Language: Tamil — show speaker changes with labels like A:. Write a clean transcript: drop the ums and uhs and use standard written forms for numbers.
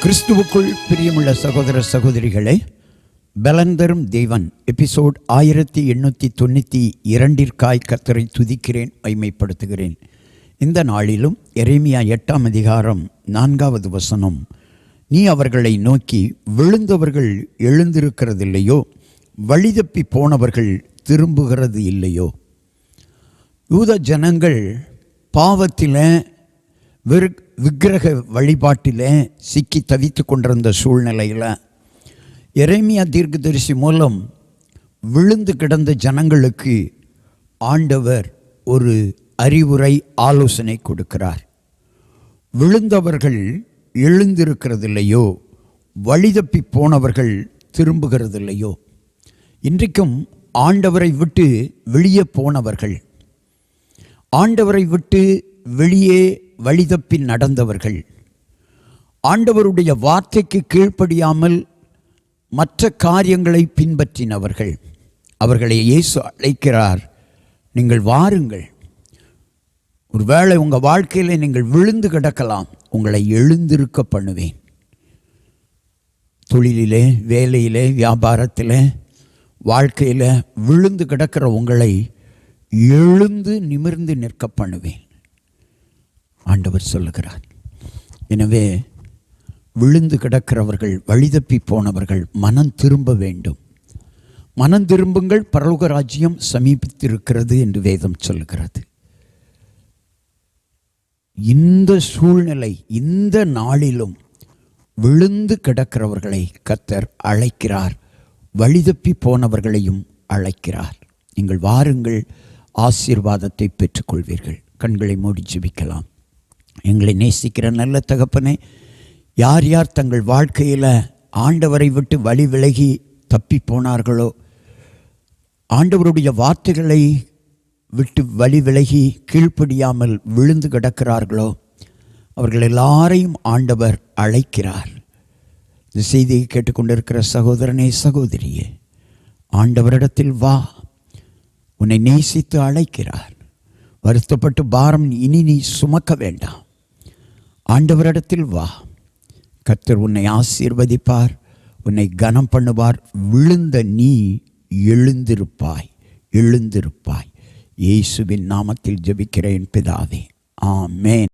A: கிறிஸ்துவுக்குள் பிரியமுள்ள சகோதர சகோதரிகளே, பலன் தரும் தேவன் எபிசோட் 1892 கர்த்தரை துதிக்கிறேன், மைமைப்படுத்துகிறேன். இந்த நாளிலும் எரேமியா 8ஆம் அதிகாரம் 4வது வசனம், நீ அவர்களை நோக்கி, விழுந்தவர்கள் எழுந்திருக்கிறதில்லையோ, வழிதப்பி போனவர்கள் திரும்புகிறது இல்லையோ. யூத ஜனங்கள் பாவத்தில் விக்கிரக வழிபாட்டில் சிக்கி தவித்து கொண்டிருந்த சூழ்நிலையில் எரேமியா தீர்க்கதரிசி மூலம் விழுந்து கிடந்த ஜனங்களுக்கு ஆண்டவர் ஒரு அறிவுரை, ஆலோசனை கொடுக்கிறார். விழுந்தவர்கள் எழுந்திருக்கிறதில்லையோ, வழிதப்பி போனவர்கள் திரும்புகிறதில்லையோ. இன்றைக்கும் ஆண்டவரை விட்டு வெளியே போனவர்கள், ஆண்டவரை விட்டு வெளியே வழிதப்பி நடந்தவர்கள், ஆண்டவருடைய வார்த்தைக்கு கீழ்ப்படியாமல் மற்ற காரியங்களை பின்பற்றினவர்கள், அவர்களை இயேசு அழைக்கிறார். நீங்கள் வாருங்கள். ஒருவேளை உங்கள் வாழ்க்கையில் நீங்கள் விழுந்து கிடக்கலாம், உங்களை எழுந்திருக்க பண்ணுவேன். தொழிலிலே, வேலையிலே, வியாபாரத்தில், வாழ்க்கையில் விழுந்து கிடக்கிற உங்களை எழுந்து நிமிர்ந்து நிற்க பண்ணுவேன் ஆண்டவர் சொல்லுகிறார். எனவே விழுந்து கிடக்கிறவர்கள், வழிதப்பி போனவர்கள் மனம் திரும்ப வேண்டும். மனம் திரும்புங்கள், பரலோக ராஜ்யம் சமீபித்திருக்கிறது என்று வேதம் சொல்லுகிறது. இந்த சூழ்நிலை, இந்த நாளிலும் விழுந்து கிடக்கிறவர்களை கர்த்தர் அழைக்கிறார், வழிதப்பி போனவர்களையும் அழைக்கிறார். நீங்கள் வாருங்கள், ஆசீர்வாதத்தை பெற்றுக்கொள்வீர்கள். கண்களை மூடி ஜெபிக்கலாம். எங்களை நேசிக்கிற நல்ல தகப்பனே, யார் யார் தங்கள் வாழ்க்கையில் ஆண்டவரை விட்டு வழி விலகி தப்பி போனார்களோ, ஆண்டவருடைய வார்த்தைகளை விட்டு வழி விலகி கீழ்ப்படியாமல் விழுந்து கிடக்கிறார்களோ, அவர்கள் எல்லாரையும் ஆண்டவர் அழைக்கிறார். இந்த செய்தியை கேட்டுக்கொண்டிருக்கிற சகோதரனே, சகோதரியே, ஆண்டவரிடத்தில் வா. உன்னை நேசித்து அழைக்கிறார். வருத்தப்பட்டு பாரம் இனி நீ சுமக்க வேண்டாம். ஆண்டவரிடத்தில் வா. கர்த்தர் உன்னை ஆசீர்வதிப்பார், உன்னை கனம் பண்ணுவார். விழுந்த நீ எழுந்திருப்பாய், எழுந்திருப்பாய். இயேசுவின் நாமத்தில் ஜெபிக்கிறேன் பிதாவே, ஆமென்.